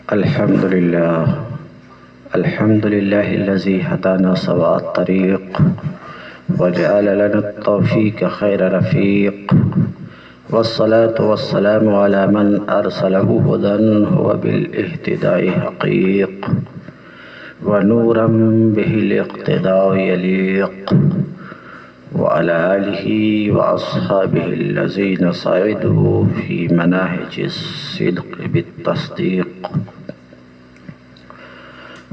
الحمد لله الذي هدانا سواء الطريق وجعل لنا التوفيق خير رفيق، والصلاة والسلام على من أرسله هدى هو بالاهتداء حقيق، ونورا به الاقتداء يليق، وعلى آله وأصحابه الذين صعدوا في مناهج الصدق بالتصديق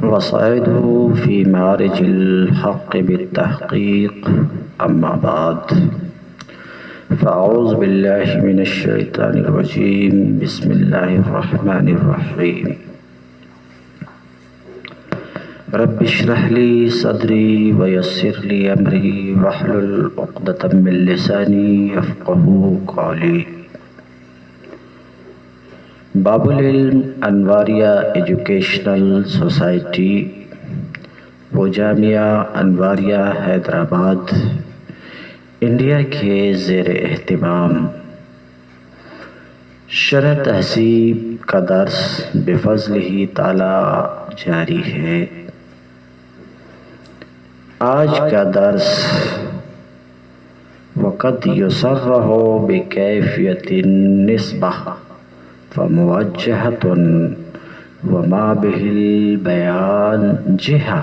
وصعدوا في معرج الحق بالتحقيق. أما بعد، فأعوذ بالله من الشيطان الرجيم. بسم الله الرحمن الرحيم. رب اشرح لي صدري ويسر لي أمري واحلل عقدة من لساني يفقهوا قولي. باب العلم انواریہ ایجوکیشنل سوسائٹی و جامعہ انواریہ حیدرآباد انڈیا کے زیر اہتمام شرح تہذیب کا درس بفضلہ تعالی جاری ہے۔ آج کا درس وقد یصرح بکیفیت النسبہ فموجہۃ وما بہ البیان جہہ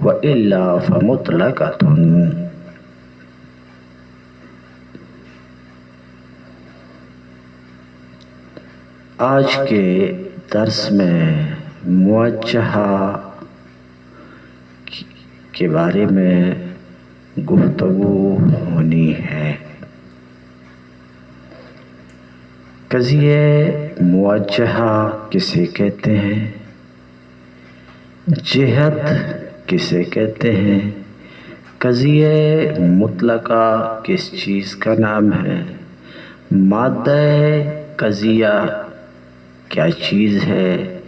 والا فمطلقۃ۔ آج کے درس میں موجہہ کے بارے میں گفتگو ہونی ہے۔ قضیہ موجہہ کسے کہتے ہیں، جہت کسے کہتے ہیں، قضیہ مطلقہ کس چیز کا نام ہے، مادہ قضیہ کیا چیز ہے،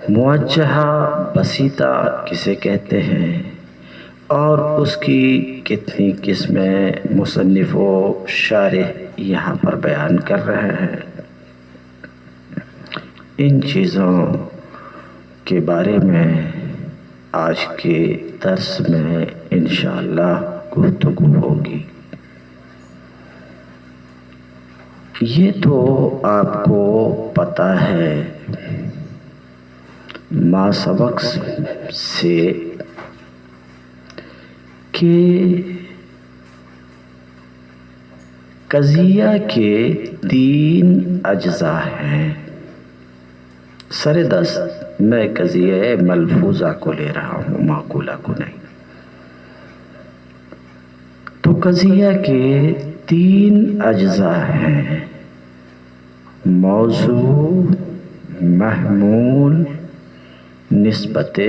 موجہہ بسیطہ کسے کہتے ہیں، اور اس کی کتنی قسمیں مصنف و شارح یہاں پر بیان کر رہے ہیں۔ ان چیزوں کے بارے میں آج کے درس میں انشاءاللہ گفتگو ہوگی۔ یہ تو آپ کو پتہ ہے ما سبق سے کہ قضیہ کے 3 اجزاء ہیں۔ سر دست میں قضیہ ملفوظہ کو لے رہا ہوں، معقولہ کو نہیں۔ تو قضیہ کے 3 اجزاء ہیں: موضوع، محمول، نسبت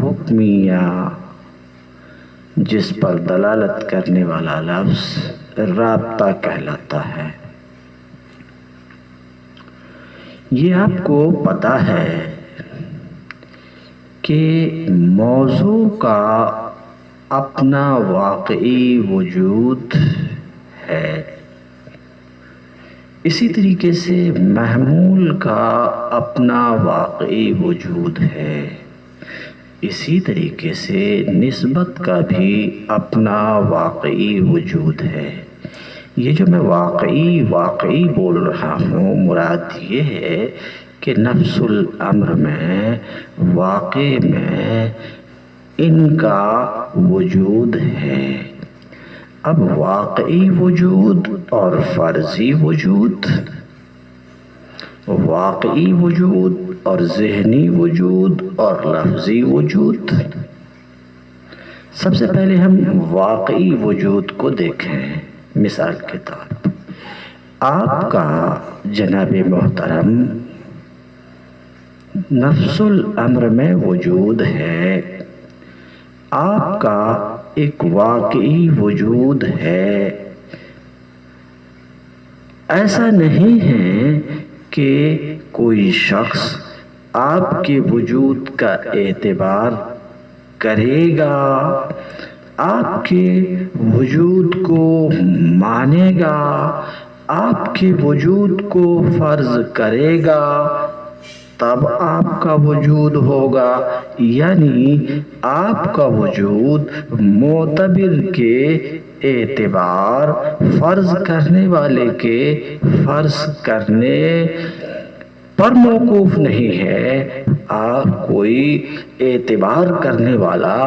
حکمیہ، جس پر دلالت کرنے والا لفظ رابطہ کہلاتا ہے۔ یہ آپ کو پتہ ہے کہ موضوع کا اپنا واقعی وجود ہے، اسی طریقے سے محمول کا اپنا واقعی وجود ہے، اسی طریقے سے نسبت کا بھی اپنا واقعی وجود ہے۔ یہ جو میں واقعی بول رہا ہوں، مراد یہ ہے کہ نفس الامر میں، واقع میں ان کا وجود ہے۔ اب واقعی وجود اور فرضی وجود، واقعی وجود اور ذہنی وجود اور لفظی وجود۔ سب سے پہلے ہم واقعی وجود کو دیکھیں۔ مثال کے طور پر آپ کا جناب محترم نفس الامر میں وجود ہے، آپ کا ایک واقعی وجود ہے۔ ایسا نہیں ہے کہ کوئی شخص آپ کے وجود کا اعتبار کرے گا، آپ کے وجود کو مانے گا، آپ کے وجود کو فرض کرے گا، تب آپ کا وجود ہوگا، یعنی آپ کا وجود معتبر کے اعتبار فرض کرنے والے کے فرض کرنے پر موقوف نہیں ہے۔ کوئی اعتبار کرنے والا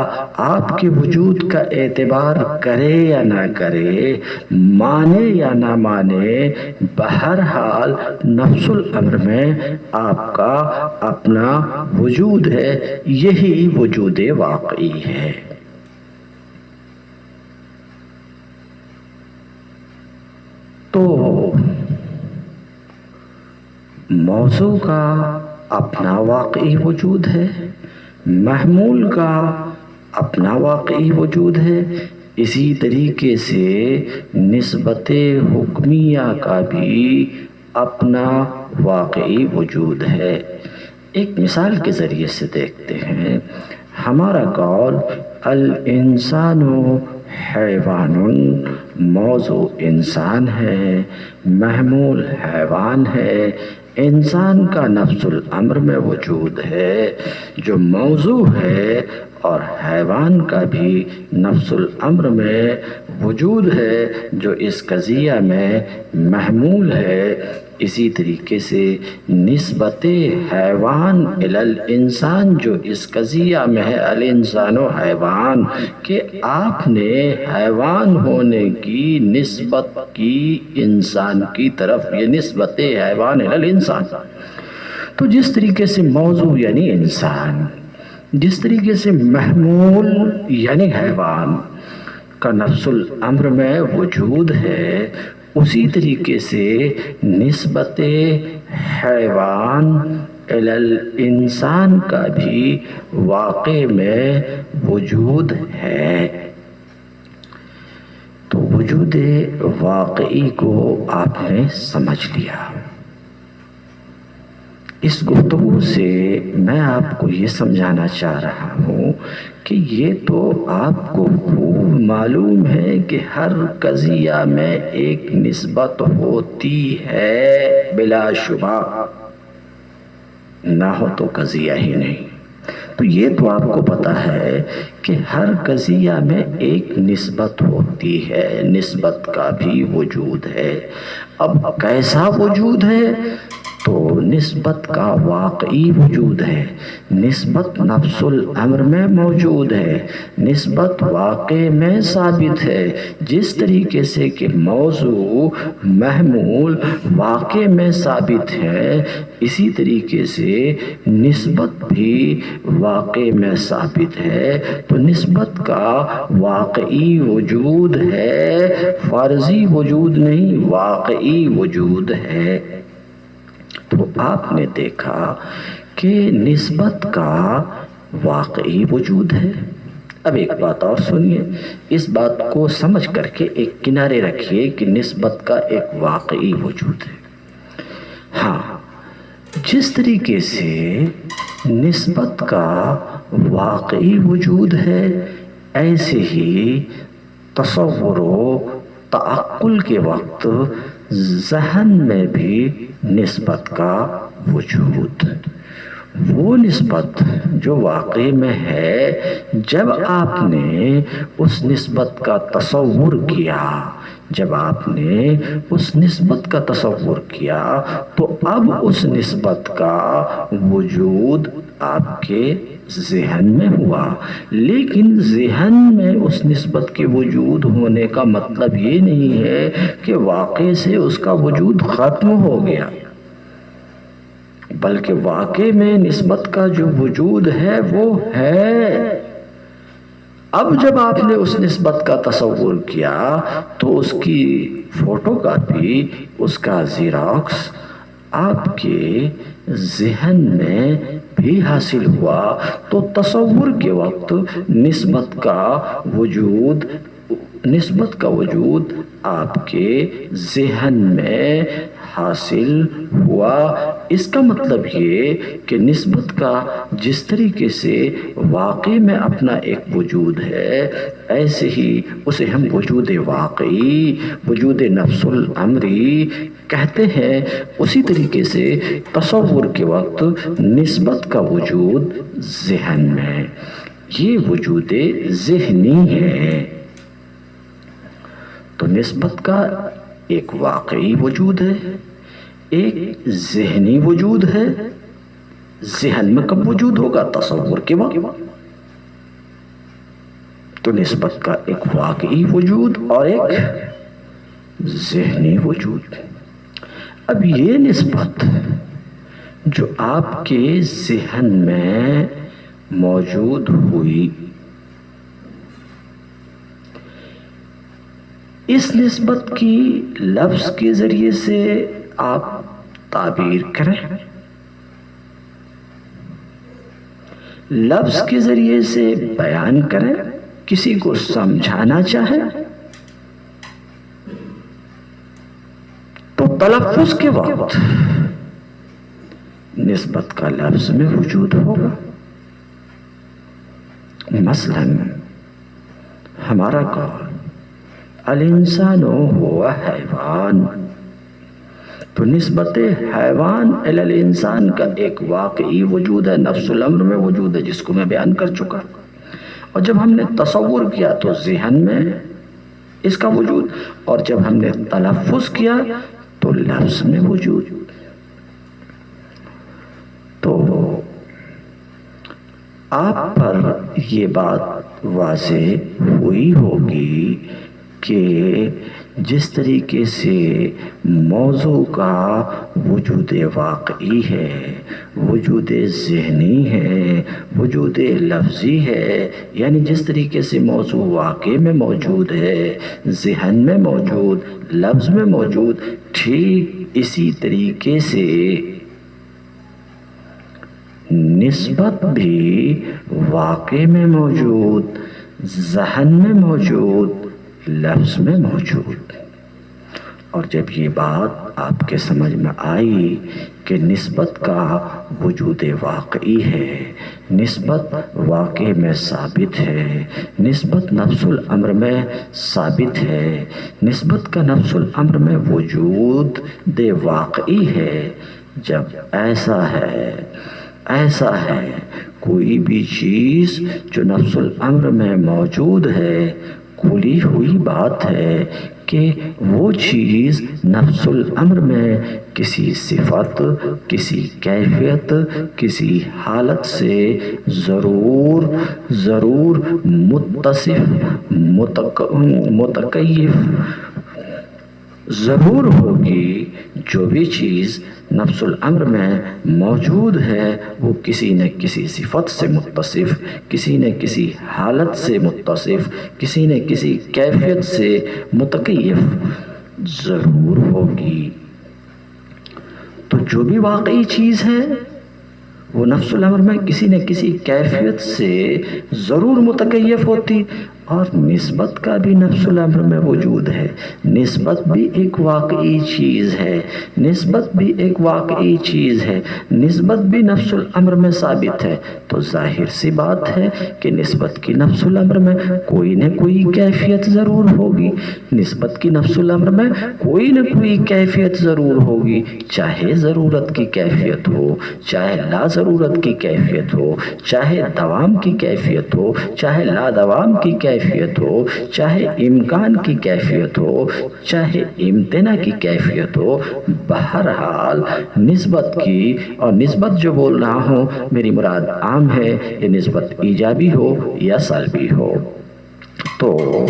آپ کے وجود کا اعتبار کرے یا نہ کرے، مانے یا نہ مانے، بہرحال نفس الامر میں آپ کا اپنا وجود ہے، یہی وجود واقعی ہے۔ تو موضوع کا اپنا واقعی وجود ہے، محمول کا اپنا واقعی وجود ہے، اسی طریقے سے نسبت حکمیہ کا بھی اپنا واقعی وجود ہے۔ ایک مثال کے ذریعے سے دیکھتے ہیں۔ ہمارا قول الانسان حیوان، موضوع انسان ہے، محمول حیوان ہے، انسان کا نفس الامر میں وجود ہے جو موضوع ہے، اور حیوان کا بھی نفس الامر میں وجود ہے جو اس قضیہ میں محمول ہے۔ اسی طریقے سے نسبت حیوان الی الانسان جو اس قضیہ میں ہے، الانسان و حیوان، کہ آپ نے حیوان ہونے کی نسبت کی انسان کی طرف، یہ نسبت حیوان الی الانسان۔ تو جس طریقے سے موضوع یعنی انسان، جس طریقے سے محمول یعنی حیوان کا نفس الامر میں وجود ہے، اسی طریقے سے نسبت حیوان الی الانسان کا بھی واقع میں وجود ہے۔ تو وجود واقعی کو آپ نے سمجھ لیا۔ اس گفتگو سے میں آپ کو یہ سمجھانا چاہ رہا ہوں کہ یہ تو آپ کو خوب معلوم ہے کہ ہر قضیہ میں ایک نسبت ہوتی ہے بلا شبہ، نہ ہو تو قضیہ ہی نہیں۔ تو یہ تو آپ کو پتا ہے کہ ہر قضیہ میں ایک نسبت ہوتی ہے، نسبت کا بھی وجود ہے۔ اب کیسا وجود ہے؟ تو نسبت کا واقعی وجود ہے، نسبت نفس الامر میں موجود ہے، نسبت واقع میں ثابت ہے۔ جس طریقے سے کہ موضوع محمول واقع میں ثابت ہے، اسی طریقے سے نسبت بھی واقع میں ثابت ہے۔ تو نسبت کا واقعی وجود ہے، فرضی وجود نہیں، واقعی وجود ہے۔ تو آپ نے دیکھا کہ نسبت کا واقعی وجود ہے۔ اب ایک بات اور سنیے، اس بات کو سمجھ کر کے ایک کنارے رکھیے کہ نسبت کا ایک واقعی وجود ہے۔ ہاں، جس طریقے سے نسبت کا واقعی وجود ہے، ایسے ہی تصور و تعقل کے وقت ذہن میں بھی نسبت کا وجود، وہ نسبت جو واقع میں ہے، جب آپ نے اس نسبت کا تصور کیا، جب آپ نے اس نسبت کا تصور کیا، تو اب اس نسبت کا وجود آپ کے ذہن میں ہوا۔ لیکن ذہن میں اس نسبت کے وجود ہونے کا مطلب یہ نہیں ہے کہ واقع سے اس کا وجود ختم ہو گیا، بلکہ واقع میں نسبت کا جو وجود ہے وہ ہے۔ اب جب آپ نے اس نسبت کا تصور کیا تو اس کی فوٹو کاپی، اس کا زیراکس آپ کے ذہن میں بھی حاصل ہوا۔ تو تصور کے وقت نسبت کا وجود آپ کے ذہن میں حاصل ہوا۔ اس کا مطلب یہ کہ نسبت کا جس طریقے سے واقعی میں اپنا ایک وجود ہے، ایسے ہی اسے ہم وجود واقعی، وجود نفس الامری کہتے ہیں۔ اسی طریقے سے تصور کے وقت نسبت کا وجود ذہن میں، یہ وجود ذہنی ہے۔ تو نسبت کا ایک واقعی وجود ہے، ایک ذہنی وجود ہے۔ ذہن میں کب وجود ہوگا؟ تصور کے وقت۔ تو نسبت کا ایک واقعی وجود اور ایک ذہنی وجود۔ اب یہ نسبت جو آپ کے ذہن میں موجود ہوئی، اس نسبت کی لفظ کے ذریعے سے آپ تعبیر کریں، لفظ کے ذریعے سے بیان کریں، کسی کو سمجھانا چاہے تو تلفظ کے وقت نسبت کا لفظ میں وجود ہوگا۔ مثلا ہمارا قول الانسان هو حیوان، تو نسبت حیوان الی الانسان کا ایک واقعی وجود ہے، نفس الامر میں وجود ہے، جس کو میں بیان کر چکا۔ اور جب ہم نے تصور کیا تو ذہن میں اس کا وجود، اور جب ہم نے تلفظ کیا تو لفظ میں وجود۔ تو آپ پر یہ بات واضح ہوئی ہوگی کہ جس طریقے سے موضوع کا وجود واقعی ہے، وجود ذہنی ہے، وجود لفظی ہے، یعنی جس طریقے سے موضوع واقع میں موجود ہے، ذہن میں موجود، لفظ میں موجود، ٹھیک اسی طریقے سے نسبت بھی واقع میں موجود، ذہن میں موجود، لفظ میں موجود۔ اور جب یہ بات آپ کے سمجھ میں آئی کہ نسبت کا وجود واقعی ہے، نسبت واقع میں ثابت ہے، نسبت نفس الامر میں ثابت ہے، نسبت کا نفس الامر میں وجود واقعی ہے، جب ایسا ہے کوئی بھی چیز جو نفس الامر میں موجود ہے، کھلی ہوئی بات ہے کہ وہ چیز نفس الامر میں کسی صفت، کسی کیفیت، کسی حالت سے ضرور متصف، متکیف ضرور ہوگی۔ جو بھی چیز نفس الامر میں موجود ہے وہ کسی نہ کسی صفت سے متصف، کسی نہ کسی حالت سے متصف، کسی نہ کسی کیفیت سے متکیف ضرور ہوگی۔ تو جو بھی واقعی چیز ہے وہ نفس الامر میں کسی نہ کسی کیفیت سے ضرور متکیف ہوتی، اور نسبت کا بھی نفس الامر میں وجود ہے۔ نسبت بھی ایک واقعی چیز ہے، نسبت بھی ایک واقعی چیز ہے، نسبت بھی نفس الامر میں ثابت ہے۔ تو ظاہر سی بات ہے کہ نسبت کی نفس الامر میں کوئی نہ کوئی کیفیت ضرور ہوگی، نسبت کی نفس الامر میں کوئی نہ کوئی کیفیت ضرور ہوگی، چاہے ضرورت کی کیفیت ہو، چاہے لا ضرورت کی کیفیت ہو، چاہے دوام کی کیفیت ہو، چاہے لا دوام کی کیفیت ہو، چاہے امکان کی کیفیت ہو، چاہے امتناع کی کیفیت ہو۔ بہرحال نسبت کی، اور نسبت جو بول رہا ہوں میری مراد عام ہے، یہ نسبت ایجابی ہو یا سلبی ہو۔ تو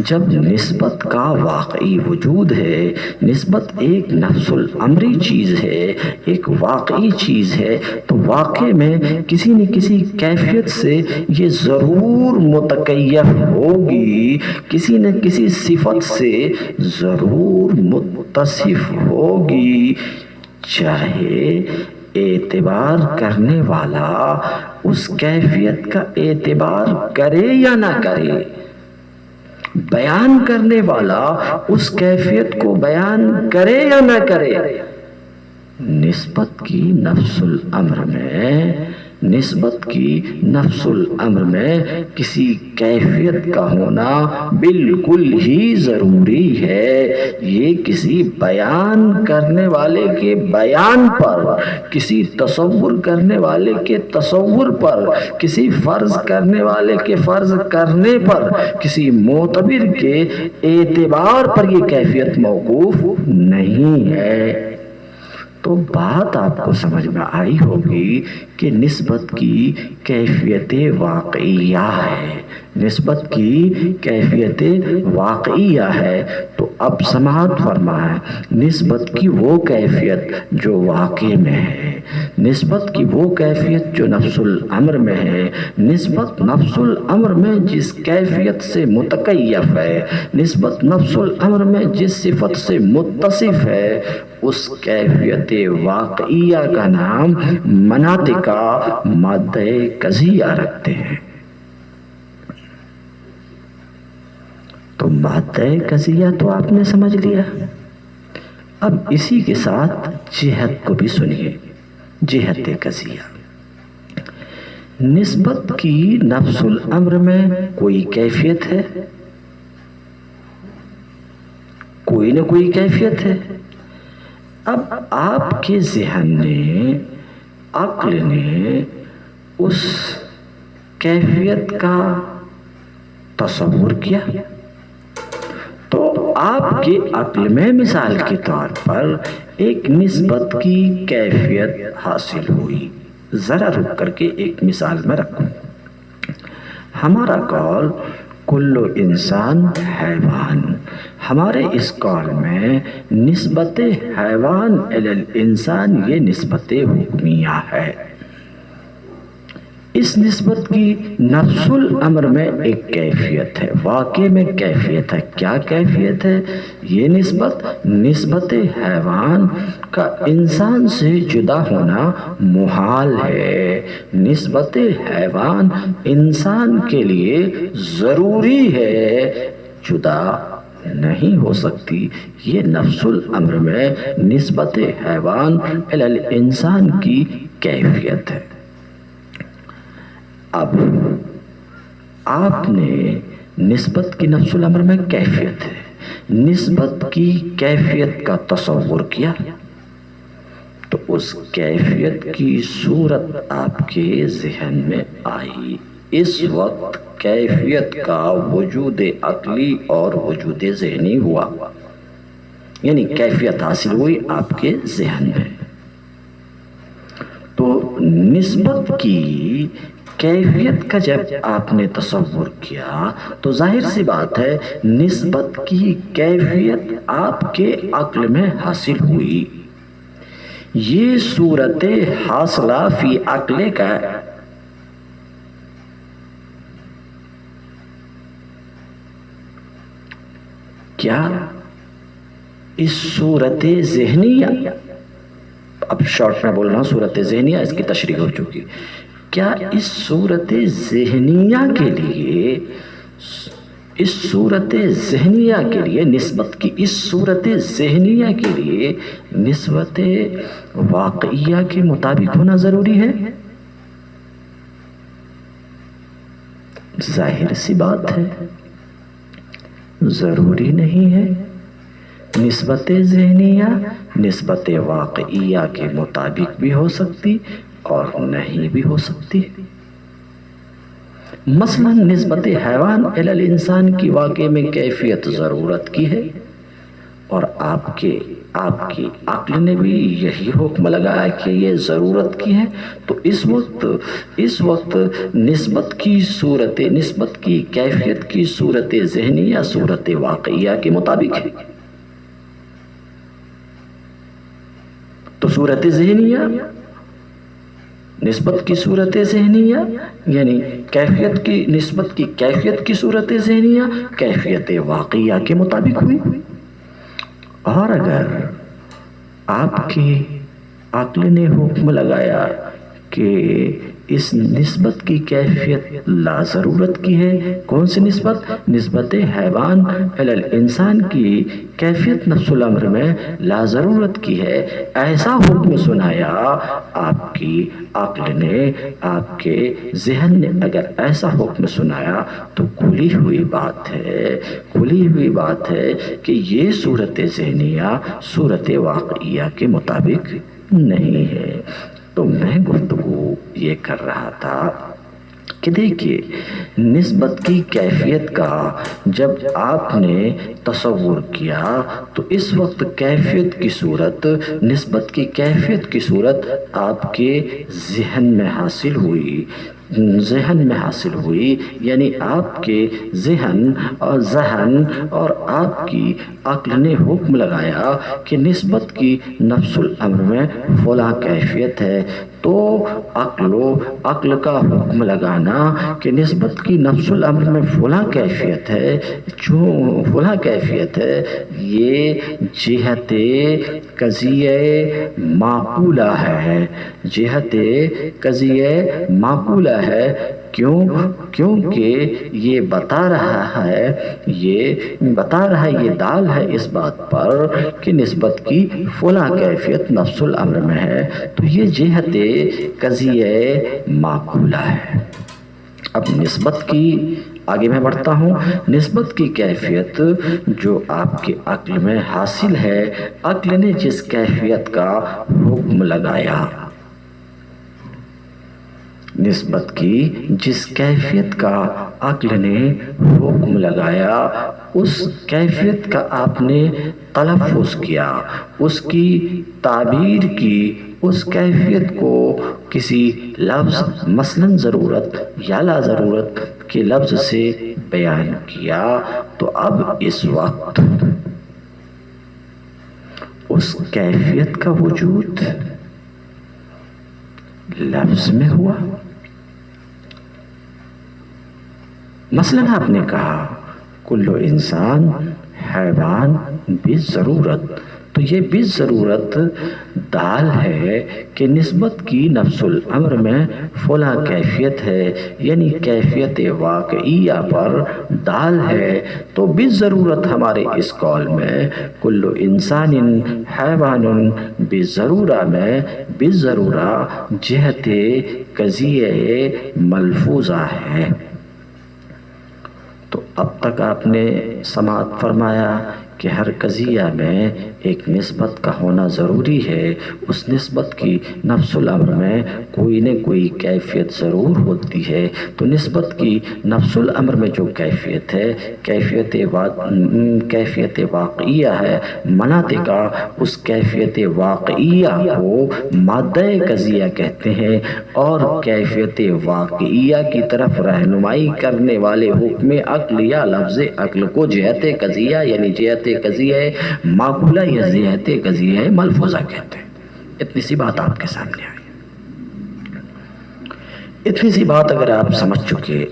جب نسبت کا واقعی وجود ہے، نسبت ایک نفس الامری چیز ہے، ایک واقعی چیز ہے، تو واقع میں کسی نہ کسی کیفیت سے یہ ضرور متکیف ہوگی، کسی نہ کسی صفت سے ضرور متصف ہوگی، چاہے اعتبار کرنے والا اس کیفیت کا اعتبار کرے یا نہ کرے، بیان کرنے والا اس کیفیت کو بیان کرے یا نہ کرے، نسبت کی نفس الامر میں کسی کیفیت کا ہونا بالکل ہی ضروری ہے۔ یہ کسی بیان کرنے والے کے بیان پر، کسی تصور کرنے والے کے تصور پر، کسی فرض کرنے والے کے فرض کرنے پر، کسی معتبر کے اعتبار پر یہ کیفیت موقوف نہیں ہے۔ تو بات آپ کو سمجھ میں آئی ہوگی کہ نسبت کی کیفیت واقعیہ ہے، نسبت کی کیفیت واقعیہ ہے۔ تو اب سماعت فرمائیں، نسبت کی وہ کیفیت جو واقع میں ہے، نسبت کی وہ کیفیت جو نفس الامر میں ہے، نسبت نفس الامر میں جس کیفیت سے متکیف ہے، نسبت نفس الامر میں جس صفت سے متصف ہے، اس کیفیت واقعیہ کا نام مناطقہ مادہ قضیہ رکھتے ہیں۔ تو مادہ قضیہ تو آپ نے سمجھ لیا، اب اسی کے ساتھ جہت کو بھی سنیے۔ جہت قضیہ، نسبت کی نفس الامر میں کوئی کیفیت ہے، کوئی نہ کوئی کیفیت ہے۔ اب آپ کے ذہن نے، عقل نے اس کیفیت کا تصور کیا، تو آپ کے عقل میں مثال کے طور پر ایک نسبت کی کیفیت حاصل ہوئی۔ ذرا رک کر کے ایک مثال میں رکھوں۔ ہمارا قول کل انسان حیوان، ہمارے اس قول میں نسبت حیوان الی الانسان یہ نسبت حکمیہ ہے۔ اس نسبت کی نفس الامر میں ایک کیفیت ہے، واقع میں کیفیت ہے۔ کیا کیفیت ہے یہ نسبت؟ نسبت حیوان کا انسان سے جدا ہونا محال ہے، نسبت حیوان انسان کے لیے ضروری ہے، جدا نہیں ہو سکتی۔ یہ نفس الامر میں نسبت حیوان الی الانسان کی کیفیت ہے۔ اب آپ نے نسبت کی نفس الامر میں کیفیت ہے، نسبت کی کیفیت کا تصور کیا، تو اس کیفیت کی صورت آپ کے ذہن میں آئی۔ اس وقت کیفیت کا وجود عقلی اور وجود ذہنی ہوا، یعنی کیفیت حاصل ہوئی آپ کے ذہن میں۔ تو نسبت کی کیفیت کا جب آپ نے تصور کیا تو ظاہر سی بات ہے نسبت کی کیفیت آپ کے عقل میں حاصل ہوئی۔ یہ صورت حاصلہ فی عقل کا کیا اس صورت ذہنیہ، اب شارٹ میں بول رہا ہوں، صورت ذہنیہ اس کی تشریح ہو چکی، کیا اس صورت ذہنیہ کے لیے، اس صورت ذہنیہ کے لیے، نسبت کی اس صورت ذہنیہ کے لیے نسبت واقعیہ کے مطابق ہونا ضروری ہے؟ ظاہر سی بات ہے ضروری نہیں ہے۔ نسبت ذہنیہ نسبت واقعیہ کے مطابق بھی ہو سکتی اور نہیں بھی ہو سکتی۔ مثلا نسبت حیوان الی الانسان کی واقع میں کیفیت ضرورت کی ہے، اور آپ کی عقل نے بھی یہی حکم لگایا کہ یہ ضرورت کی ہے، تو اس وقت نسبت کی صورت، نسبت کی کیفیت کی صورت ذہنیہ صورت واقعیہ کے مطابق ہے۔ تو صورت ذہنیہ، نسبت کی صورت ذہنیہ یعنی کیفیت کی، نسبت کی کیفیت کی صورت ذہنیہ کیفیت واقعیہ کے مطابق ہوئی۔ اور اگر آپ کی عقل نے حکم لگایا کہ اس نسبت کی کیفیت لا ضرورت کی ہے۔ کون سی نسبت؟ نسبت حیوان الی الانسان کی کیفیت نفس الامر میں لا ضرورت کی ہے۔ ایسا حکم سنایا آپ کی عقل نے، آپ کے ذہن نے اگر ایسا حکم سنایا تو کھلی ہوئی بات ہے کہ یہ صورت ذہنیہ صورت واقعیہ کے مطابق نہیں ہے۔ تو میں گفتگو یہ کر رہا تھا کہ دیکھیے، نسبت کی کیفیت کا جب آپ نے تصور کیا تو اس وقت کیفیت کی صورت، نسبت کی کیفیت کی صورت آپ کے ذہن میں حاصل ہوئی، یعنی آپ کے ذہن اور آپ کی عقل نے حکم لگایا کہ نسبت کی نفس الامر میں فلاں کیفیت ہے، تو عقل کا حکم لگانا کہ نسبت کی نفس الامر میں فلاں کیفیت ہے، یہ جہت قضیہ معقولہ ہے، کیونکہ یہ بتا رہا ہے، یہ دال ہے اس بات پر کہ نسبت کی فلاں کیفیت نفس الامر میں ہے، تو یہ جہت قضیہ معقولہ ہے۔ اب نسبت کی آگے میں بڑھتا ہوں۔ نسبت کی کیفیت جو آپ کے عقل میں حاصل ہے، عقل نے جس کیفیت کا حکم لگایا، نسبت کی جس کیفیت کا عقل نے حکم لگایا، اس کیفیت کا آپ نے تلفظ کیا، اس کی تعبیر کی، اس کیفیت کو کسی لفظ مثلاً ضرورت یا لا ضرورت کے لفظ سے بیان کیا، تو اب اس وقت اس کیفیت کا وجود لفظ میں ہوا۔ مثلاً آپ نے کہا کل انسان حیوان بالضرورت، تو یہ بالضرورت دال ہے کہ نسبت کی نفس الامر میں فلاں کیفیت ہے، یعنی کیفیت واقعیہ پر دال ہے۔ تو بالضرورت ہمارے اس قول میں کل انسان حیوان بالضرورہ میں بالضرورہ جہت قضیہ ملفوظہ ہے۔ تو اب تک آپ نے سماعت فرمایا کہ ہر قضیہ میں ایک نسبت کا ہونا ضروری ہے، اس نسبت کی نفس الامر میں کوئی نہ کوئی کیفیت ضرور ہوتی ہے۔ تو نسبت کی نفس الامر میں جو کیفیت ہے، کیفیت واقعیہ ہے، مناطقہ اس کیفیت واقعیہ کو مادہ قضیہ کہتے ہیں، اور کیفیت واقعیہ کی طرف رہنمائی کرنے والے حکم عقل یا لفظ عقل کو جہت قضیہ یعنی جہت قضیہ معقولہ یا جہت قضیہ ملفوظہ کہتے ہیں۔ اتنی سی بات آپ کے سامنے آئی۔ اتنی سی بات اگر آپ سمجھ چکے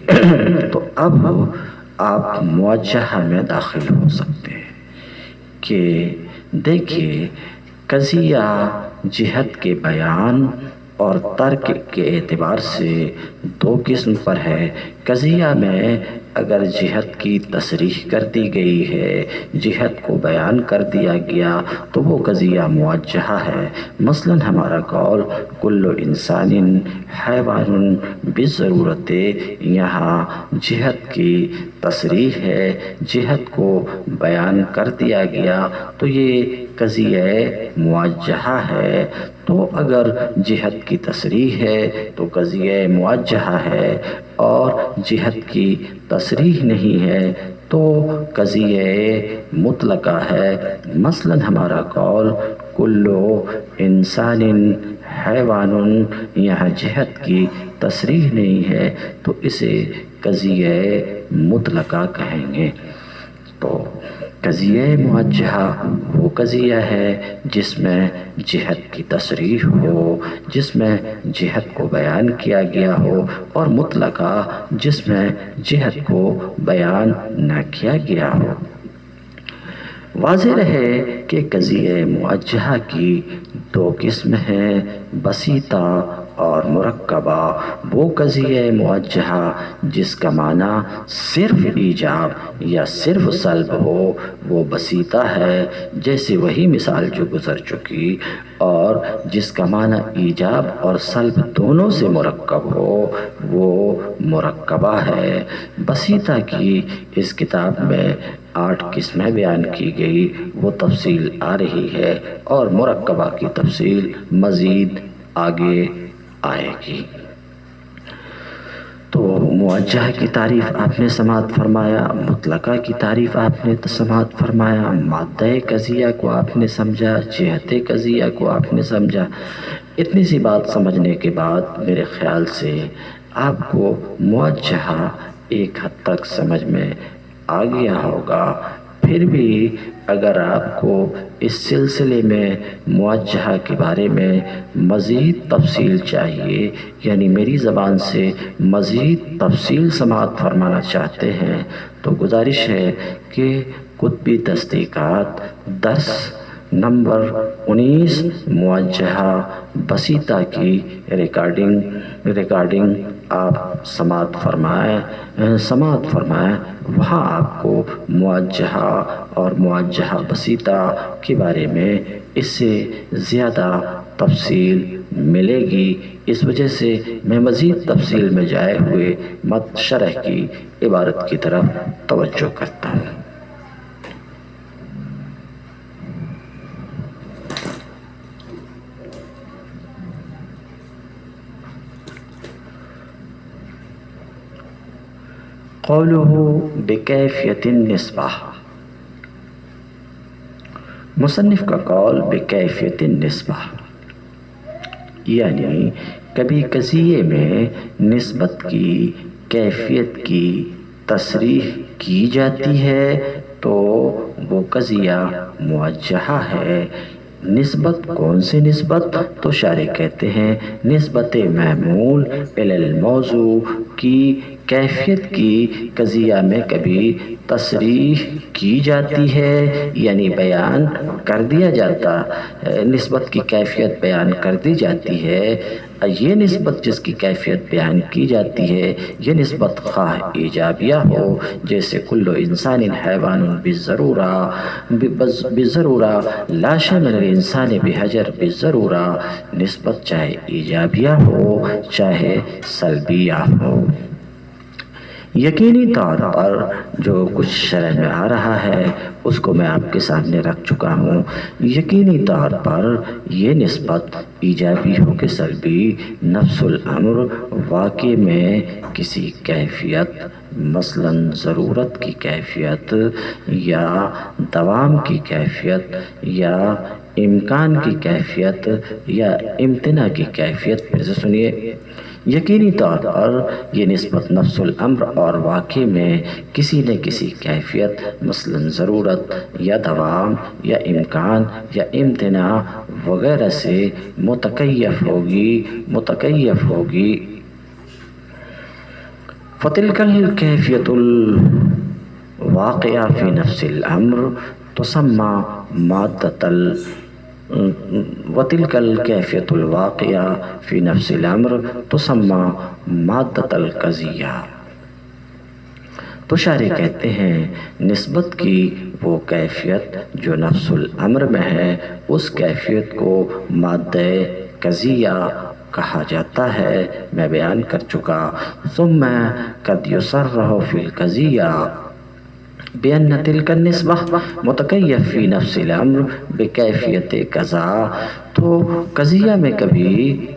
تو اب آپ موجہ میں داخل ہو سکتے ہیں کہ دیکھیے، قضیہ جہت کے بیان اور ترک کے اعتبار سے دو قسم پر ہے۔ قضیہ میں اگر جہت کی تصریح کر دی گئی ہے، جہت کو بیان کر دیا گیا، تو وہ قضیہ موجہ ہے۔ مثلاً ہمارا قول کل انسان حیوان بالضرورت، یہاں جہت کی تصریح ہے، جہت کو بیان کر دیا گیا، تو یہ قضیہ موجہ ہے۔ تو اگر جہت کی تصریح ہے تو قضیہ موجہ ہے، اور جہت کی تصریح نہیں ہے تو قضیہ مطلقہ ہے۔ مثلاً ہمارا قول کل انسان حیوان، یہاں جہت کی تصریح نہیں ہے تو اسے قضیہ مطلقہ کہیں گے۔ تو قضیہ موجہ وہ قضیہ ہے جس میں جہت کی تصریح ہو، جس میں جہت کو بیان کیا گیا ہو، اور مطلقہ جس میں جہت کو بیان نہ کیا گیا ہو۔ واضح رہے کہ قضیہ موجہ کی دو قسم ہیں، بسیطہ اور مرکبہ وہ قضیہ موجہہ جس کا معنی صرف ایجاب یا صرف سلب ہو وہ بسیطہ ہے، جیسے وہی مثال جو گزر چکی، اور جس کا معنی ایجاب اور سلب دونوں سے مرکب ہو وہ مرکبہ ہے۔ بسیطہ کی اس کتاب میں 8 قسمیں بیان کی گئی، وہ تفصیل آ رہی ہے، اور مرکبہ کی تفصیل مزید آگے آئے گی۔ تو موجہ کی تعریف آپ نے سماعت فرمایا، مطلقہ کی تعریف آپ نے سماعت فرمایا، مادہ قضیہ کو آپ نے سمجھا، جہت قضیہ کو آپ نے سمجھا۔ اتنی سی بات سمجھنے کے بعد میرے خیال سے آپ کو موجہ ایک حد تک سمجھ میں آ گیا ہوگا۔ پھر بھی اگر آپ کو اس سلسلے میں موجہ کے بارے میں مزید تفصیل چاہیے، یعنی میری زبان سے مزید تفصیل سماعت فرمانا چاہتے ہیں، تو گزارش ہے کہ قطبی تصدیقات درس نمبر 19 موجہ بسیطہ کی ریکارڈنگ آپ سماعت فرمائیں، وہاں آپ کو موجہ اور موجہ بسیطہ کے بارے میں اس سے زیادہ تفصیل ملے گی۔ اس وجہ سے میں مزید تفصیل میں جائے ہوئے متن شرح کی عبارت کی طرف توجہ کرتا ہوں۔ قوله بکیفیت النسبہ، مصنف کا قول بکیفیت النسبہ، یعنی کبھی قضیے میں نسبت کی کیفیت کی تصریح کی جاتی ہے تو وہ قضیہ موجہ ہے۔ نسبت کون سی نسبت؟ تو شارح کہتے ہیں نسبت معمول الی الموضوع کی کیفیت کی قضیہ میں کبھی تصریح کی جاتی ہے، یعنی بیان کر دیا جاتا ہے، نسبت کی کیفیت بیان کر دی جاتی ہے۔ یہ نسبت جس کی کیفیت بیان کی جاتی ہے یہ نسبت خواہ ایجابیہ ہو، جیسے کل انسان حیوان بالضرورہ لا شیء من الانسان بحجر بالضرورہ، نسبت چاہے ایجابیہ ہو چاہے سلبیہ ہو۔ یقینی طور پر جو کچھ شرح میں آ رہا ہے اس کو میں آپ کے سامنے رکھ چکا ہوں۔ یقینی طور پر یہ نسبت ایجابی ہو کہ سلبی، نفس الامر واقع میں کسی کیفیت، مثلا ضرورت کی کیفیت یا دوام کی کیفیت یا امکان کی کیفیت یا امتناع کی کیفیت، پھر سے سنیے، یقینی طور پر یہ نسبت نفس الامر اور واقع میں کسی نہ کسی کیفیت، مثلا ضرورت یا دوام یا امکان یا امتناع وغیرہ سے متکیف ہوگی۔ فتلک الکیفیت الواقعہ فی نفس الامر تسمى مادة وتلك الکیفیت الواقعہ فی نفس الامر تسمى مادة القضیہ۔ تو شارح کہتے ہیں نسبت کی وہ کیفیت جو نفس الامر میں ہے اس کیفیت کو مادہ قضیہ کہا جاتا ہے، میں بیان کر چکا۔ ثم قد يصرح في القضیہ بأن تلك النسبة متکیف فی نفس الامر بکیفیت قضا، تو قضیہ میں کبھی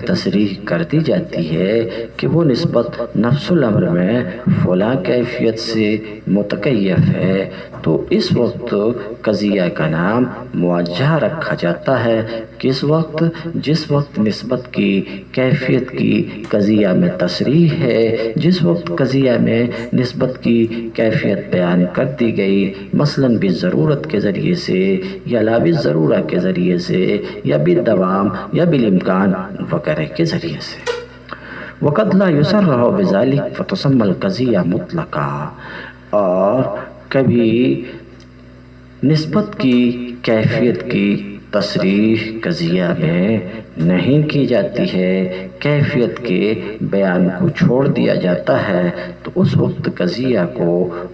تصریح کر دی جاتی ہے کہ وہ نسبت نفس الامر میں فلاں کیفیت سے متکیف ہے، تو اس وقت قضیہ کا نام موجہ رکھا جاتا ہے۔ کس وقت؟ جس وقت نسبت کی کیفیت کی قضیہ میں تصریح ہے، جس وقت قضیہ میں نسبت کی کیفیت بیان کر دی گئی، مثلاً بالضرورت کے ذریعے سے یا لا بالضرورہ کے ذریعے سے یا بالدوام یا بالامکان وغیرہ کے ذریعے سے۔ وقد لا يصرح بذلك فتسمى القضیہ مطلقا، اور کبھی نسبت کی کیفیت کی تصریح قضیہ میں نہیں کی جاتی ہے، کیفیت کے بیان کو چھوڑ دیا جاتا ہے، تو اس وقت قضیہ کو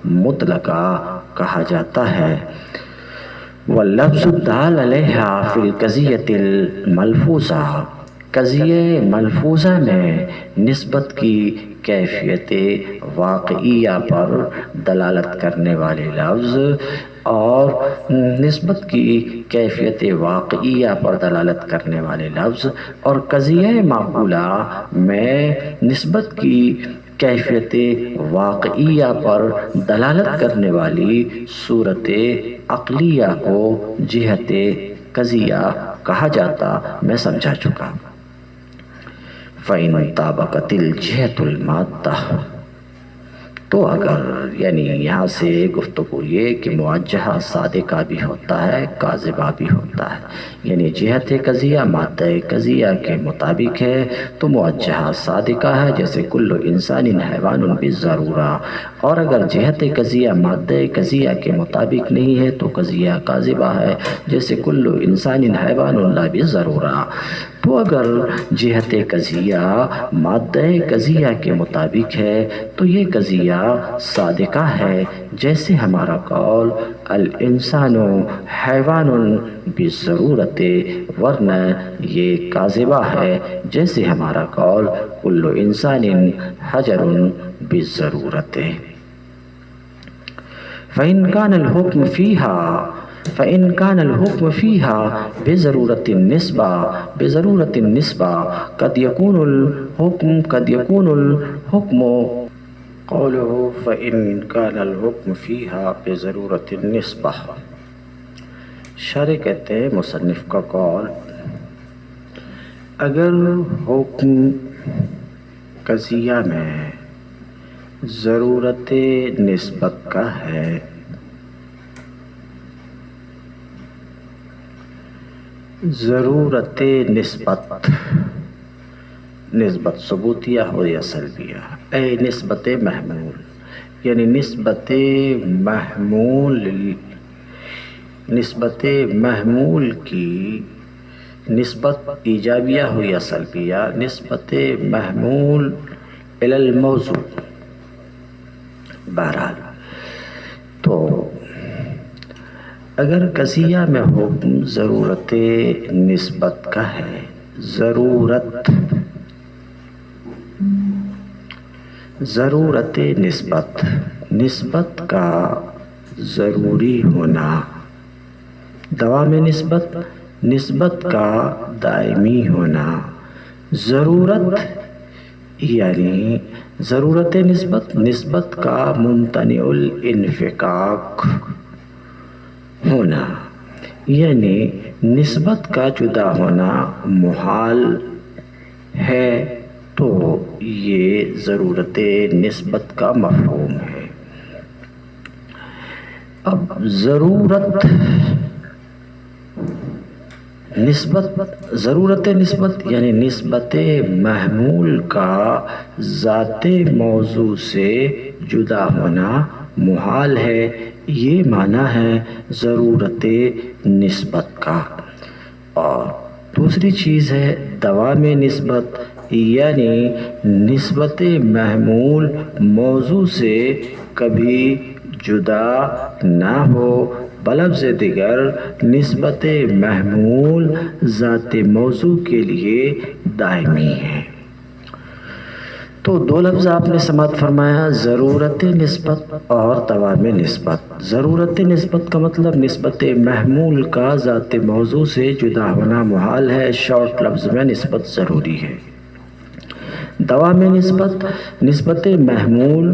مطلقہ کہا جاتا ہے۔ واللفظ الدال علیہا فی القضیۃ الملفوظہ، قضیہ ملفوظہ میں نسبت کی کیفیت واقعیہ پر دلالت کرنے والے لفظ اور نسبت کی کیفیت واقعیہ پر دلالت کرنے والے لفظ اور قضیہ معقولہ میں نسبت کی کیفیت واقعیہ پر دلالت کرنے والی صورت عقلیہ کو جہت قضیہ کہا جاتا، میں سمجھا چکا۔ فَإِن طَابَقَتِ الْجِهَةُ الْمَادَّةَ، تو اگر یعنی یہاں سے گفتگو یہ کہ موجہہ صادقہ بھی ہوتا ہے، کاذبہ بھی ہوتا ہے، یعنی جہت قضیہ مادہ قضیہ کے مطابق ہے تو موجہہ صادقہ ہے، جیسے کل انسان حیوان بالضرورہ، اور اگر جہت قضیہ مادہ قضیہ کے مطابق نہیں ہے تو قضیہ کاذبہ ہے، جیسے کل انسان حیوان لا بالضرورہ۔ تو اگر جہت قضیہ مادہ قضیہ کے مطابق ہے تو یہ قضیہ صادقہ ہے، جیسے ہمارا قول الانسان حیوان بالضرورت، ورنہ یہ کاذبہ ہے، جیسے ہمارا قول کل انسان حجر بالضرورت۔ فإن كان الحكم فيها بضرورة النسبة قد يكون الحكم قوله فإن كان الحكم فيها بضرورة النسبة، شارح کہتے ہیں مصنف کا قول، اگر حکم قضیہ میں ضرورت نسبت کا ہے ضرورت نسبت ثبوتیہ ہو یا سلبیہ، اے نسبت محمول، یعنی نسبت محمول کی نسبت ایجابیہ ہو یا سلبیہ، نسبت محمول الی الموضوع، بہرحال تو اگر قضیہ میں حکم ضرورت نسبت کا ہے، ضرورت نسبت کا ضروری ہونا، دوام نسبت کا دائمی ہونا، ضرورت یعنی ضرورت نسبت کا ممتنع الانفکاک ہونا، یعنی نسبت کا جدا ہونا محال ہے، تو یہ ضرورت نسبت کا مفہوم ہے۔ اب ضرورت نسبت یعنی نسبت محمول کا ذات موضوع سے جدا ہونا محال ہے، یہ معنی ہے ضرورت نسبت کا۔ اور دوسری چیز ہے دوام نسبت، یعنی نسبت محمول موضوع سے کبھی جدا نہ ہو، بلفظ دیگر نسبت محمول ذات موضوع کے لیے دائمی ہے۔ تو دو لفظ آپ نے سماعت فرمایا، ضرورت نسبت اور دوام نسبت۔ ضرورت نسبت کا مطلب نسبت محمول کا ذات موضوع سے جدا ہونا محال ہے، شارٹ لفظ میں نسبت ضروری ہے۔ دوام نسبت محمول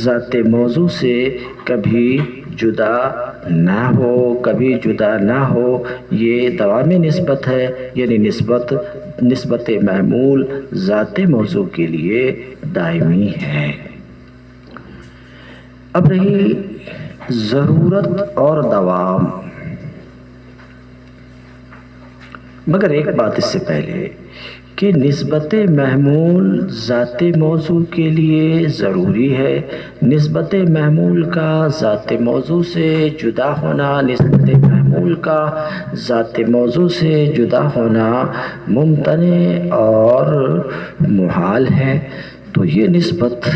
ذات موضوع سے کبھی جدا نہ ہو، یہ دوام نسبت ہے، یعنی نسبت محمول ذات موضوع کے لیے دائمی ہے۔ اب رہی ضرورت اور دوام، مگر ایک بات اس سے پہلے کہ نسبت محمول ذات موضوع کے لیے ضروری ہے، نسبت محمول کا ذات موضوع سے جدا ہونا نسبت محمول محمول کا ذات موضوع سے جدا ہونا ممتنع اور محال ہے، تو یہ نسبت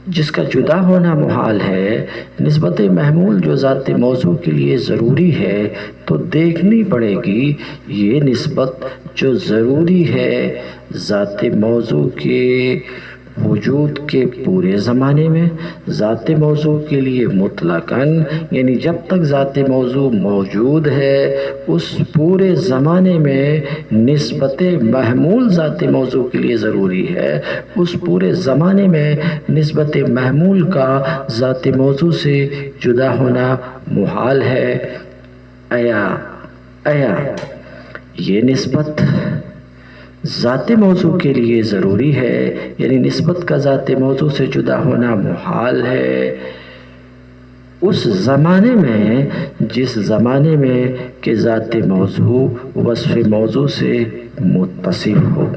جس کا جدا ہونا محال ہے، نسبت محمول جو ذات موضوع کے لیے ضروری ہے، تو دیکھنی پڑے گی یہ نسبت جو ضروری ہے ذات موضوع کے وجود کے پورے زمانے میں، ذات موضوع کے لیے مطلقاً یعنی جب تک ذات موضوع موجود ہے اس پورے زمانے میں نسبت محمول ذات موضوع کے لیے ضروری ہے، اس پورے زمانے میں نسبت محمول کا ذات موضوع سے جدا ہونا محال ہے۔ آیا یہ نسبت ذات موضوع کے لیے ضروری ہے، یعنی نسبت کا ذات موضوع سے جدا ہونا محال ہے اس زمانے میں جس زمانے میں کہ ذات موضوع وصف موضوع سے متصف ہو،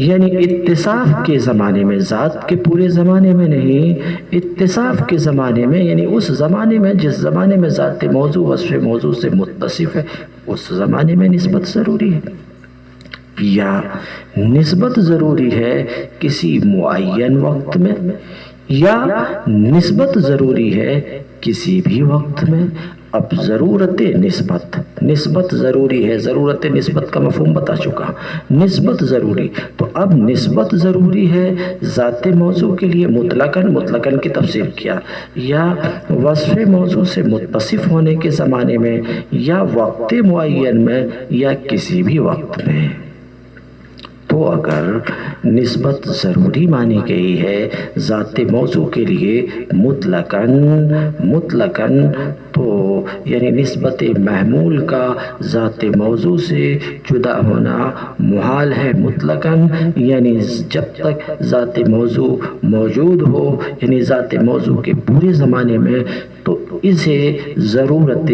یعنی اتصاف کے زمانے میں، ذات کے پورے زمانے میں نہیں، اتصاف کے زمانے میں، یعنی اس زمانے میں جس زمانے میں ذات موضوع وصف موضوع سے متصف ہے اس زمانے میں نسبت ضروری ہے، یا نسبت ضروری ہے کسی معین وقت میں، یا نسبت ضروری ہے کسی بھی وقت میں۔ اب ضرورت نسبت ضروری ہے، ضرورت نسبت کا مفہوم بتا چکا، نسبت ضروری، تو اب نسبت ضروری ہے ذات موضوع کے لیے مطلقاً کی تفسیر کیا، یا وصف موضوع سے متصف ہونے کے زمانے میں، یا وقت معین میں، یا کسی بھی وقت میں۔ تو اگر نسبت ضروری مانی گئی ہے ذات موضوع کے لیے مطلقاً تو یعنی نسبت محمول کا ذات موضوع سے جدا ہونا محال ہے مطلقاً، یعنی جب تک ذات موضوع موجود ہو، یعنی ذات موضوع کے پورے زمانے میں، تو اسے ضرورت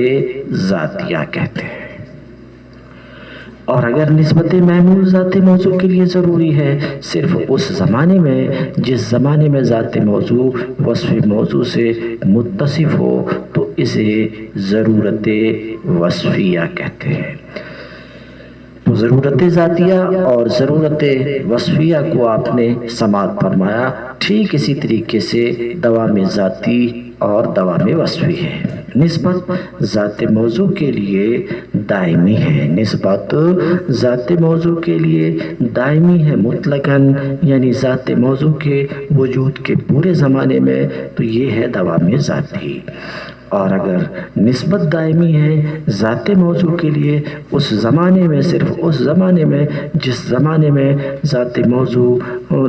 ذاتیہ کہتے ہیں۔ اور اگر نسبت محمول ذات موضوع کے لیے ضروری ہے صرف اس زمانے میں جس زمانے میں ذات موضوع وصف موضوع سے متصف ہو، تو اسے ضرورت وصفیہ کہتے ہیں۔ تو ضرورت ذاتیہ اور ضرورت وصفیہ کو آپ نے سماعت فرمایا، ٹھیک اسی طریقے سے دوام ذاتی اور دوام وصفی ہے۔ نسبت ذات موضوع کے لیے دائمی ہے، نسبت ذات موضوع کے لیے دائمی ہے مطلقاً، یعنی ذات موضوع کے وجود کے پورے زمانے میں، تو یہ ہے دوام ذاتی۔ اور اگر نسبت دائمی ہے ذات موضوع کے لیے اس زمانے میں، صرف اس زمانے میں جس زمانے میں ذات موضوع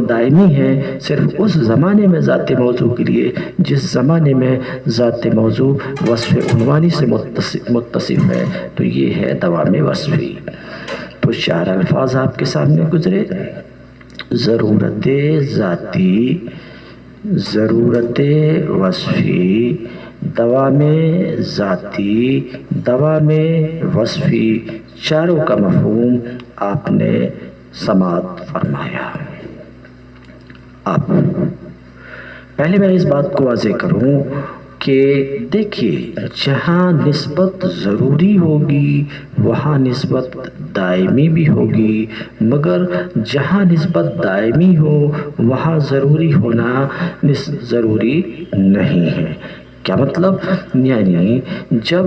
دائمی ہے، صرف اس زمانے میں ذات موضوع کے لیے جس زمانے میں ذات موضوع وصف عنوانی سے متصف ہے، تو یہ ہے دوام وصفی۔ تو 4 الفاظ آپ کے سامنے گزرے: ضرورت ذاتی، ضرورت وصفی، دوام ذاتی، دوام وصفی، چاروں کا مفہوم آپ نے سماعت فرمایا۔ اب پہلے میں اس بات کو واضح کروں کہ دیکھیے، جہاں نسبت ضروری ہوگی وہاں نسبت دائمی بھی ہوگی، مگر جہاں نسبت دائمی ہو وہاں ضروری ہونا ضروری نہیں ہے۔ کیا مطلب؟ یعنی جب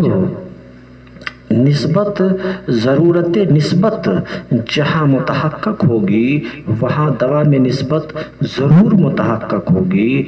ضرورت نسبت جہاں متحقق ہوگی وہاں دوام نسبت ضرور متحقق ہوگی۔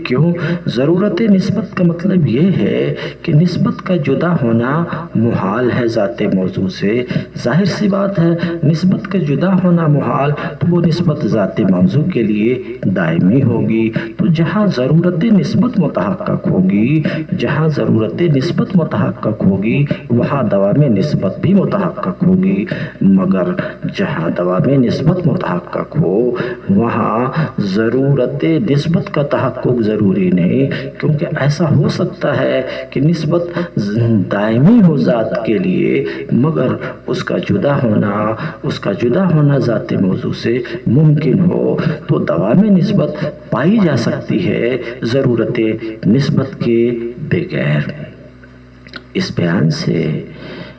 کیوں؟ ضرورت نسبت کا مطلب یہ ہے کہ نسبت کا جدا ہونا محال ہے ذات موضوع سے۔ ظاہر سی بات ہے، نسبت کا جدا ہونا محال، تو وہ نسبت ذات موضوع کے لیے دائمی ہوگی۔ تو جہاں ضرورت نسبت متحقق ہوگی، جہاں ضرورت نسبت متحقق متحقق ہوگی وہاں دوا میں نسبت بھی متحقق ہوگی، مگر جہاں دوا میں نسبت متحقق ہو وہاں ضرورت نسبت کا تحقق ضروری نہیں، کیونکہ ایسا ہو سکتا ہے کہ نسبت دائمی ہو ذات کے لیے مگر اس کا جدا ہونا ذات موضوع سے ممکن ہو، تو دوا میں نسبت پائی جا سکتی ہے ضرورت نسبت کے بغیر۔ اس بیان سے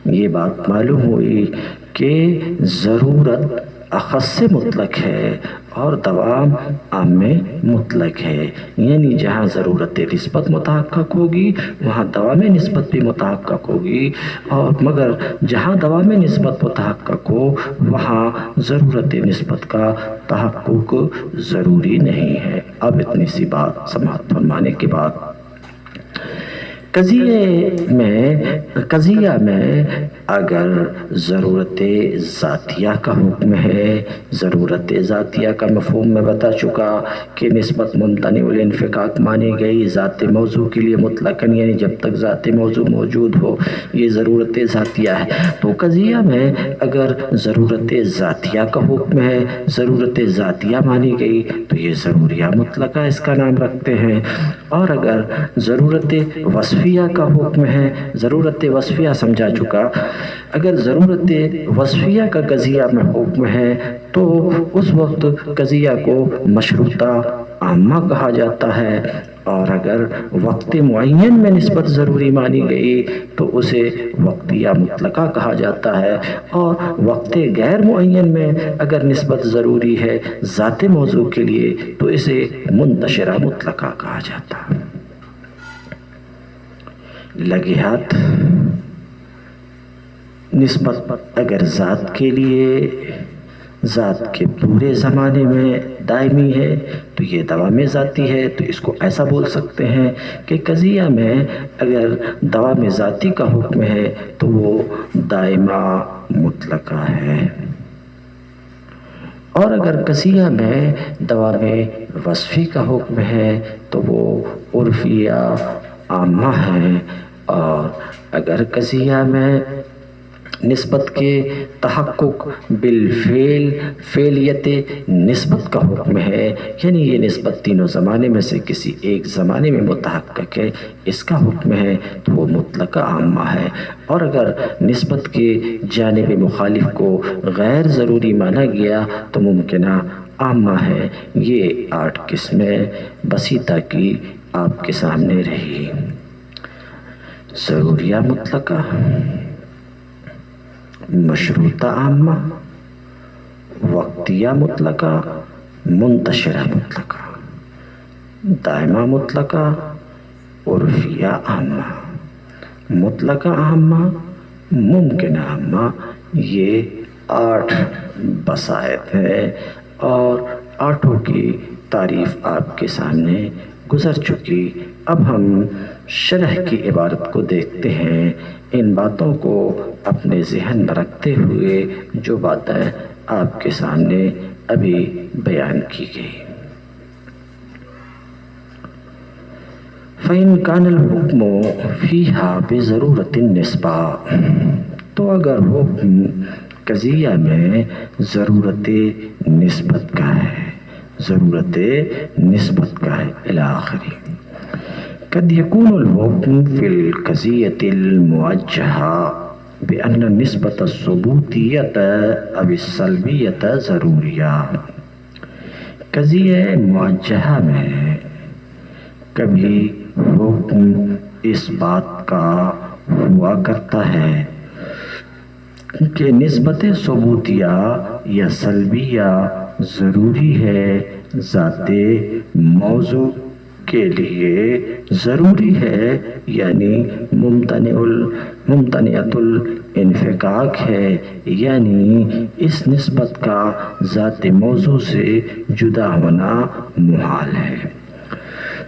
یہ بات معلوم ہوئی کہ ضرورت اخص سے مطلق ہے اور دوام عام میں مطلق ہے، یعنی جہاں ضرورت نسبت متحقق ہوگی وہاں دوا میں نسبت بھی متحقق ہوگی، اور مگر جہاں دوا میں نسبت متحقق ہو وہاں ضرورت نسبت کا تحقق ضروری نہیں ہے۔ اب اتنی سی بات سماعت فرمانے کے بعد قضیہ میں اگر ضرورت ذاتیہ کا حکم ہے، ضرورت ذاتیہ کا مفہوم میں بتا چکا کہ نسبت ممتنع الانفکاک مانی گئی ذات موضوع کے لیے مطلقاً، یعنی جب تک ذات موضوع موجود ہو یہ ضرورت ذاتیہ ہے۔ تو قضیہ میں اگر ضرورت ذاتیہ کا حکم ہے، ضرورت ذاتیہ مانی گئی تو یہ ضروریہ مطلقہ اس کا نام رکھتے ہیں، اور اگر ضرورت وصفیہ کا حکم ہے، ضرورت وصفیہ سمجھا چکا، اگر ضرورت وصفیہ کا قضیہ میں حکم ہے تو اس وقت قضیہ کو مشروطہ عامہ کہا جاتا ہے، اور اگر وقت معین میں نسبت ضروری مانی گئی تو اسے وقتیہ مطلقہ کہا جاتا ہے، اور وقت غیر معین میں اگر نسبت ضروری ہے ذات موضوع کے لیے تو اسے منتشرہ مطلقہ کہا جاتا ہے۔ لگے ہاتھ نسبت اگر ذات کے لیے ذات کے پورے زمانے میں دائمی ہے تو یہ دوام ذاتی ہے، تو اس کو ایسا بول سکتے ہیں کہ قضیہ میں اگر دوام ذاتی کا حکم ہے تو وہ دائمہ مطلقہ ہے، اور اگر قضیہ میں دوام وصفی کا حکم ہے تو وہ عرفیہ عامہ ہے، اور اگر قضیہ میں نسبت کے تحقق بالفعل فعلیت نسبت کا حکم ہے، یعنی یہ نسبت تینوں زمانے میں سے کسی ایک زمانے میں متحقق ہے اس کا حکم ہے تو وہ مطلقہ عامہ ہے، اور اگر نسبت کے جانب مخالف کو غیر ضروری مانا گیا تو ممکنہ عامہ ہے۔ یہ 8 قسمیں بسیطہ کی آپ کے سامنے رہی۔ ضروریہ مطلقہ، مشروطہ عامہ، وقتیہ مطلقہ، منتشرہ مطلقہ، دائمہ مطلقہ، عرفیہ عامہ، مطلقہ عامہ، ممکنہ عامہ، یہ 8 بسائط ہیں، اور 8 کی تعریف آپ کے سامنے گزر چکی۔ اب ہم شرح کی عبارت کو دیکھتے ہیں، ان باتوں کو اپنے ذہن میں رکھتے ہوئے جو باتیں آپ کے سامنے ابھی بیان کی گئی۔ فَإِنْ كَانَ الْحُكْمُ فِيهَا بِضَرُورَةِ النِّسْبَةِ، تو اگر حکم قضیہ میں ضرورت نسبت کا ہے، ضرورت نسبت کا ہے الاخری۔ قد يكون الحكم في القضية الموجهة بأن النسبة الثبوتية أو السلبية ضرورية۔ قضیہ موجہہ میں کبھی حکم اس بات کا ہوا کرتا ہے کہ نسبت ثبوتیہ یا سلبیہ ضروری ہے، ذات موضوع کے لیے ضروری ہے، یعنی ممتنعۃ الانفکاک ہے، یعنی اس نسبت کا ذات موضوع سے جدا ہونا محال ہے۔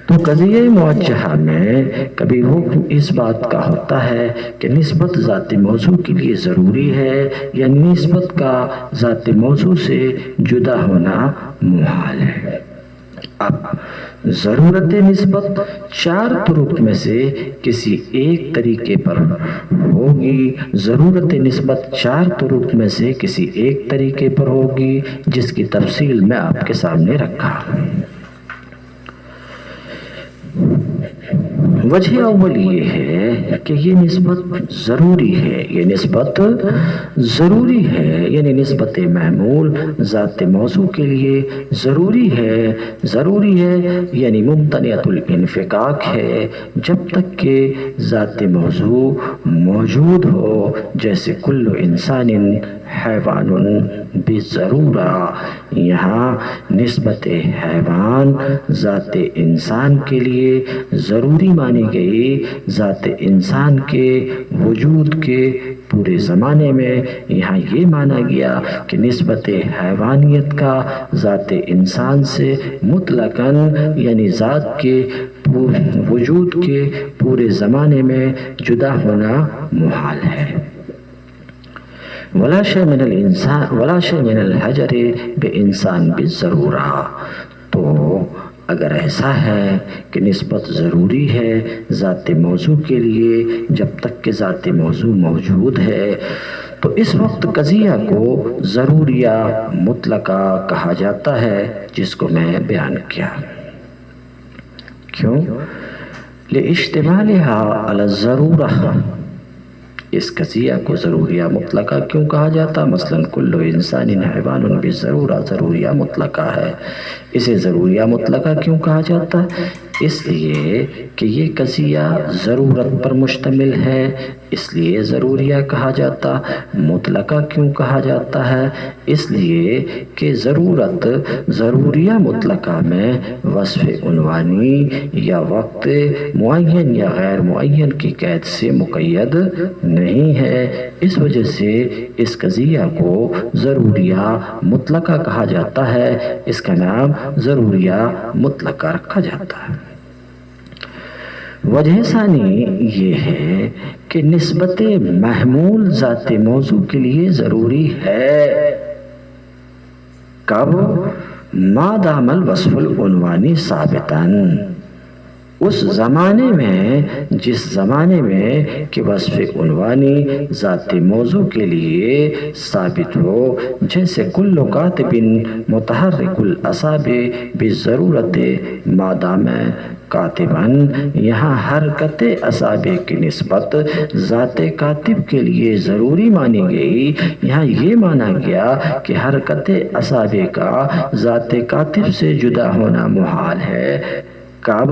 تو قضیہ موجہہ میں کبھی حکم اس بات کا ہوتا ہے کہ نسبت ذات موضوع کے لیے ضروری ہے، یعنی نسبت کا ذات موضوع سے جدا ہونا محال ہے۔ اب ضرورت نسبت چار طرق میں سے کسی ایک طریقے پر ہوگی، ضرورت نسبت چار طرق میں سے کسی ایک طریقے پر ہوگی جس کی تفصیل میں آپ کے سامنے رکھا۔ وجہ اول یہ ہے کہ یہ نسبت ضروری ہے، یہ نسبت ضروری ہے، یعنی نسبت محمول ذات موضوع کے لیے ضروری ہے یعنی ممتنعۃ الانفکاک ہے جب تک کہ ذات موضوع موجود ہو، جیسے کل انسان حیوان بالضرورہ۔ یہاں نسبت حیوان ذات انسان کے لیے ضروری مانی گئی، ذات انسان کے وجود کے پورے زمانے میں یہاں یہ مانا گیا کہ نسبت حیوانیت کا ذات انسان سے مطلقاً یعنی ذات کے وجود کے پورے زمانے میں جدا ہونا محال ہے۔ ولا شيء من الحجر بإنسان بالضرورہ۔ تو اگر ایسا ہے کہ نسبت ضروری ہے ذات موضوع کے لیے جب تک کہ ذات موضوع موجود ہے، تو اس وقت قضیہ کو ضروریہ مطلقہ کہا جاتا ہے، جس کو میں بیان کیا۔ کیوں؟ لاشتمالها على الضرورہ۔ اس قضیہ کو ضروریہ مطلقہ کیوں کہا جاتا؟ مثلا کل انسان حیوان بالضرورہ ضروریہ مطلقہ ہے۔ اسے ضروریہ مطلقہ کیوں کہا جاتا ہے؟ اس لیے کہ یہ قضیہ ضرورت پر مشتمل ہے، اس لیے ضروریہ کہا جاتا۔ مطلقہ کیوں کہا جاتا ہے؟ اس لیے کہ ضرورت ضروریہ مطلقہ میں وصف عنوانی یا وقت معین یا غیر معین کی قید سے مقید نہیں ہے، اس وجہ سے اس قضیہ کو ضروریہ مطلقہ کہا جاتا ہے، اس کا نام ضروریہ مطلقہ رکھا جاتا ہے۔ وجہ ثانی یہ ہے کہ نسبت محمول ذات موضوع کے لیے ضروری ہے۔ کب؟ ما دام الوصف العنوانی ثابتاً، اس زمانے میں جس زمانے میں کہ وصف عنوانی ذات موضوع کے لیے ثابت ہو، جیسے کل کاتب متحرک الاصابع بالضرورت ما دام کاتباً۔ یہاں حرکت اصابع کی نسبت ذات کاتب کے لیے ضروری مانی گئی، یہاں یہ مانا گیا کہ حرکت اصابع کا ذات کاتب سے جدا ہونا محال ہے۔ کب؟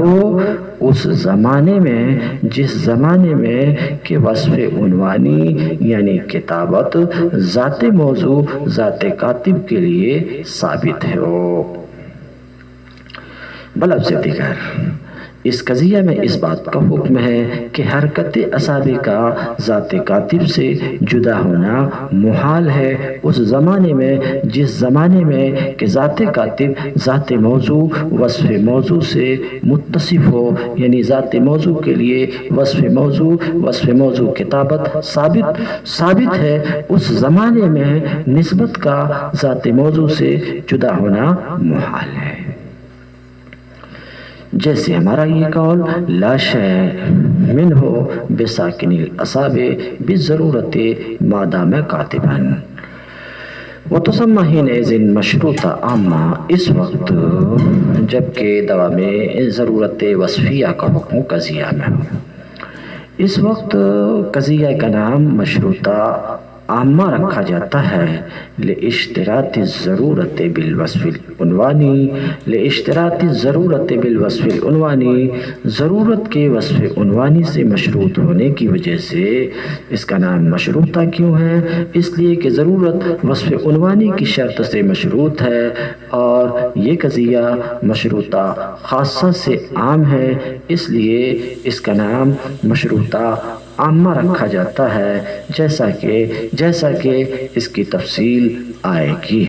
اس زمانے میں جس زمانے میں کہ وصف عنوانی یعنی کتابت ذات موضوع ذات کاتب کے لیے ثابت ہو۔ بلفظ دیگر، اس قضیہ میں اس بات کا حکم ہے کہ حرکت اصابع کا ذات کاتب سے جدا ہونا محال ہے اس زمانے میں جس زمانے میں کہ ذات کاتب ذات موضوع وصف موضوع سے متصف ہو، یعنی ذات موضوع کے لیے وصف موضوع کتابت ثابت ہے، اس زمانے میں نسبت کا ذات موضوع سے جدا ہونا محال ہے۔ جیسے ہمارا یہ قول لا شیء منہ بساکن الاصابع بالضرورت ما دام کاتبا وتسمى حينئذ مشروطہ عامہ۔ اس وقت جبکہ دوا میں ضرورت وصفیہ کا حکم قضیہ میں ہو، اس وقت قضیہ کا نام مشروطہ عامہ رکھا جاتا ہے لاشتراط الضرورت بالوصف العنوانی، ضرورت کے وصف عنوانی سے مشروط ہونے کی وجہ سے اس کا نام مشروطہ کیوں ہے؟ اس لیے کہ ضرورت وصف عنوانی کی شرط سے مشروط ہے، اور یہ قضیہ مشروطہ خاصہ سے عام ہے، اس لیے اس کا نام مشروطہ عامہ رکھا جاتا ہے، جیسا کہ اس کی تفصیل آئے گی۔